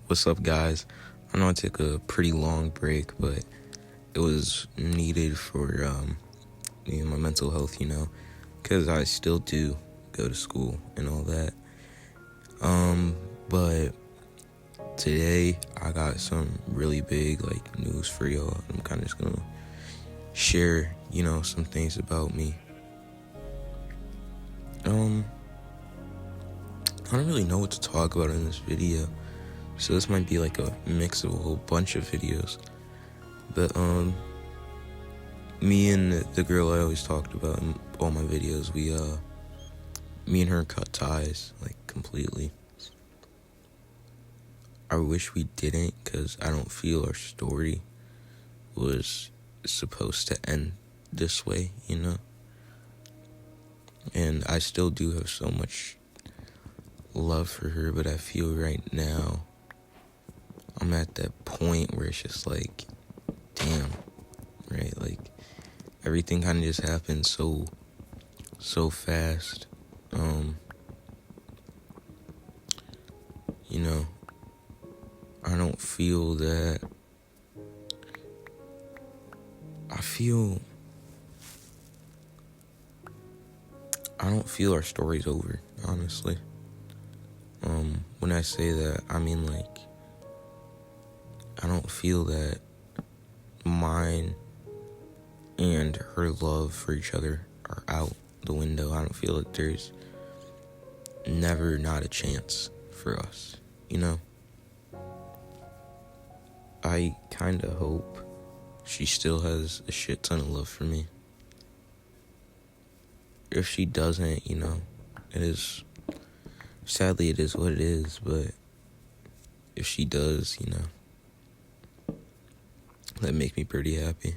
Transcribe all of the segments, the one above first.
What's up, guys? I know I took a pretty long break, but it was needed for me and my mental health, because I still do go to school and all that. But today I got some really big news for y'all. I'm kind of just gonna share, some things about me. I don't really know what to talk about in this video, so this might be like a mix of a whole bunch of videos. But me and the girl I always talked about in all my videos, me and her cut ties completely. I wish we didn't, because I don't feel our story was supposed to end this way, And I still do have so much love for her, but I feel right now I'm at that point where it's just damn, right? Everything kind of just happened so fast. I don't feel that. I don't feel our story's over, honestly. When I say that, I mean I don't feel that mine and her love for each other are out the window. I don't feel that there's never not a chance for us, I kind of hope she still has a shit ton of love for me. If she doesn't, sadly it is what it is, but if she does, that make me pretty happy.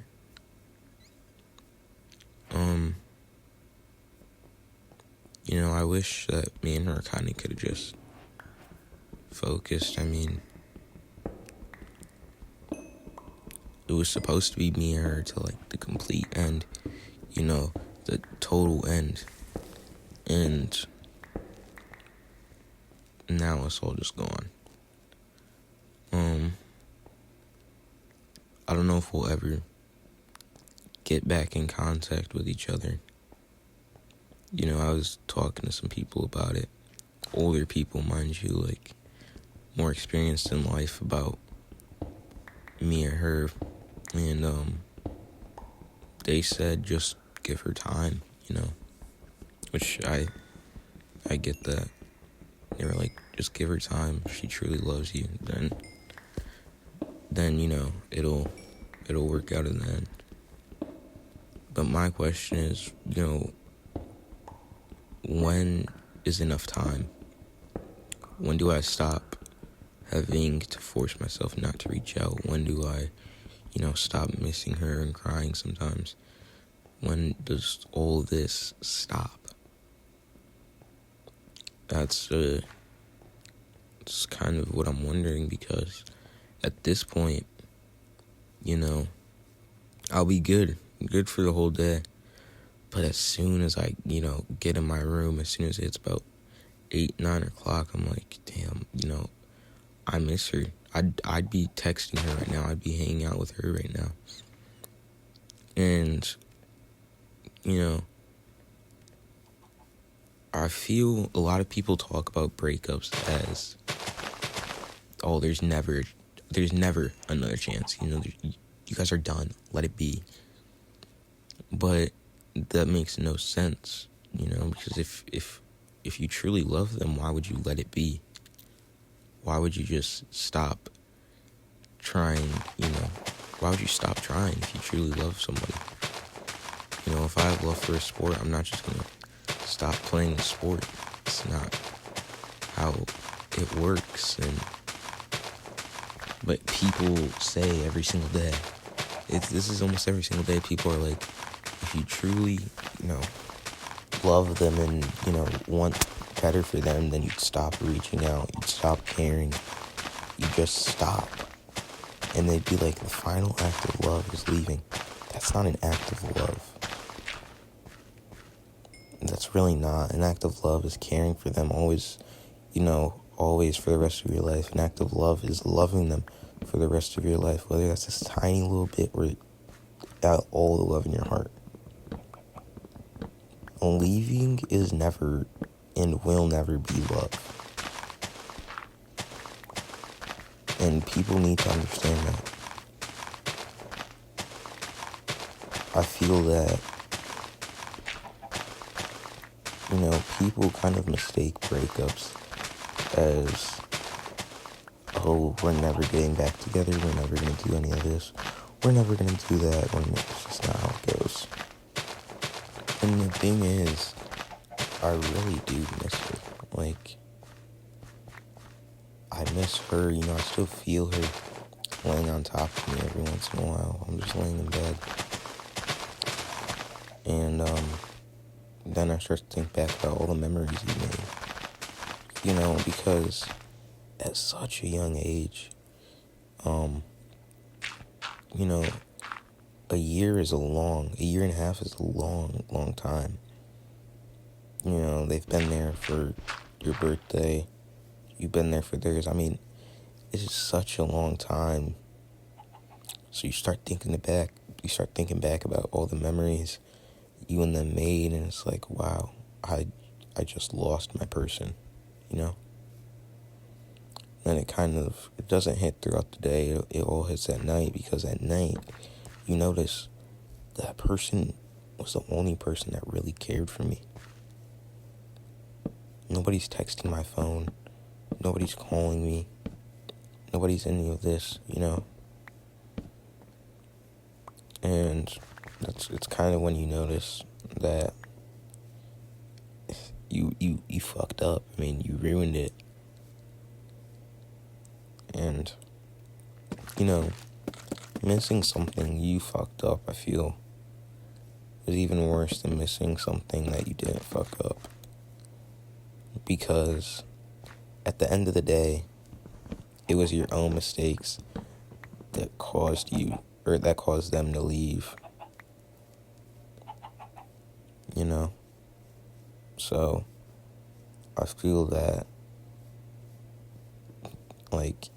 I wish that me and her kind of could have just focused. I mean, it was supposed to be me and her to the complete end, the total end. And now it's all just gone. I don't know if we'll ever get back in contact with each other. I was talking to some people about it. Older people, mind you, more experienced in life, about me and her. And they said just give her time, which I get that. They were just give her time. If she truly loves you, then it'll work out in the end. But my question is, when is enough time? When do I stop having to force myself not to reach out? When do I, stop missing her and crying sometimes? When does all this stop? That's kind of what I'm wondering, because at this point, I'll be good for the whole day. But as soon as I, get in my room, as soon as it's about 8, 9 o'clock, I'm damn, I miss her. I'd be texting her right now. I'd be hanging out with her right now. And, I feel a lot of people talk about breakups as, oh, there's never another chance. You guys are done. Let it be. But that makes no sense, because if you truly love them, why would you let it be? Why would you just stop trying, Why would you stop trying if you truly love somebody? If I have love for a sport, I'm not just going to stop playing the sport. It's not how it works. But people say every single day, this is almost every single day, people are if you truly, love them and, want better for them, then you'd stop reaching out, you'd stop caring, you just stop. And they'd be the final act of love is leaving. That's not an act of love. That's really not. An act of love is caring for them, always, always for the rest of your life. An act of love is loving them for the rest of your life, whether that's this tiny little bit or all the love in your heart. Leaving is never and will never be love. And people need to understand that. I feel that, people kind of mistake breakups as, oh, we're never getting back together, we're never going to do any of this, we're never going to do that, when it's just not how it goes. And the thing is, I really do miss her. Like, I miss her, I still feel her laying on top of me every once in a while. I'm just laying in bed. And, then I start to think back about all the memories we made. Because at such a young age, a year and a half is a long, long time. They've been there for your birthday. You've been there for theirs. I mean, it's just such a long time. So you start thinking back about all the memories you and them made, and it's like, wow, I just lost my person, And it doesn't hit throughout the day. It all hits at night, because at night, you notice that person was the only person that really cared for me. Nobody's texting my phone. Nobody's calling me. Nobody's any of this, And it's kind of when you notice that you fucked up. I mean, you ruined it. And, missing something you fucked up, I feel, is even worse than missing something that you didn't fuck up. Because at the end of the day, it was your own mistakes that caused them to leave. So I feel that,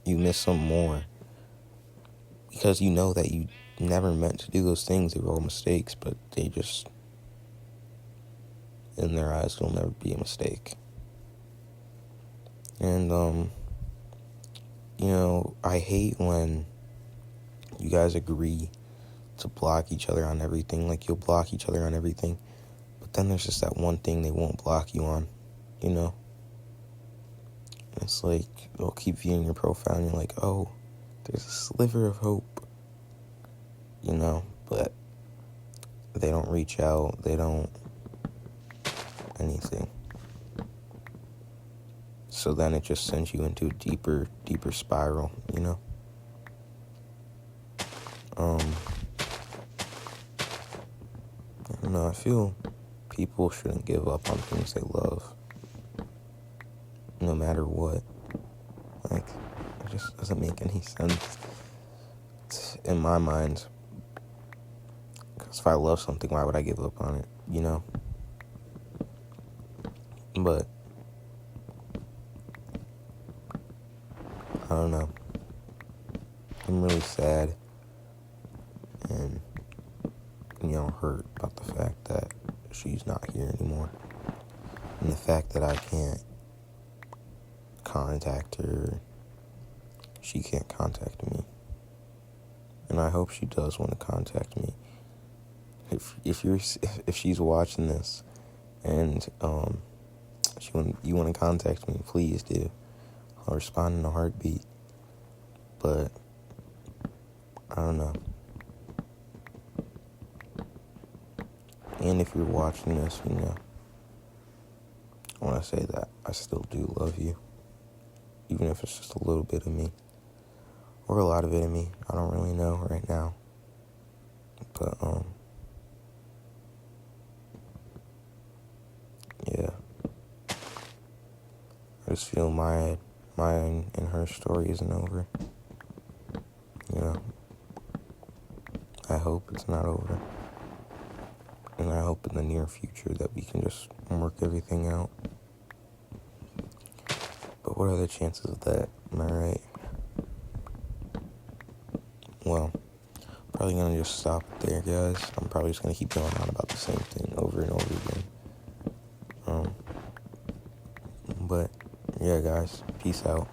you miss them more because you know that you never meant to do those things. They were all mistakes, but they just, in their eyes, will never be a mistake. And, I hate when you guys agree to block each other on everything. Like, you'll block each other on everything, but then there's just that one thing they won't block you on, It's like, they'll keep viewing your profile and you're like, oh, there's a sliver of hope, but they don't reach out, they don't anything. So then it just sends you into a deeper spiral, I don't know, I feel people shouldn't give up on things they love, no matter what. Like, it just doesn't make any sense in my mind. Because if I love something, why would I give up on it, But I don't know. I'm really sad and, hurt about the fact that she's not here anymore. And the fact that I can't contact her, she can't contact me. And I hope she does want to contact me. If she's watching this and you want to contact me, please do. I'll respond in a heartbeat. But I don't know. And if you're watching this, I want to say that I still do love you, even if it's just a little bit of me or a lot of it of me. I don't really know right now. But yeah. I just feel mine and her story isn't over. I hope it's not over. And I hope in the near future that we can just work everything out. But what are the chances of that? Am I right? Well, probably gonna just stop it there, guys. I'm probably just gonna keep going on about the same thing over and over again. But yeah, guys, peace out.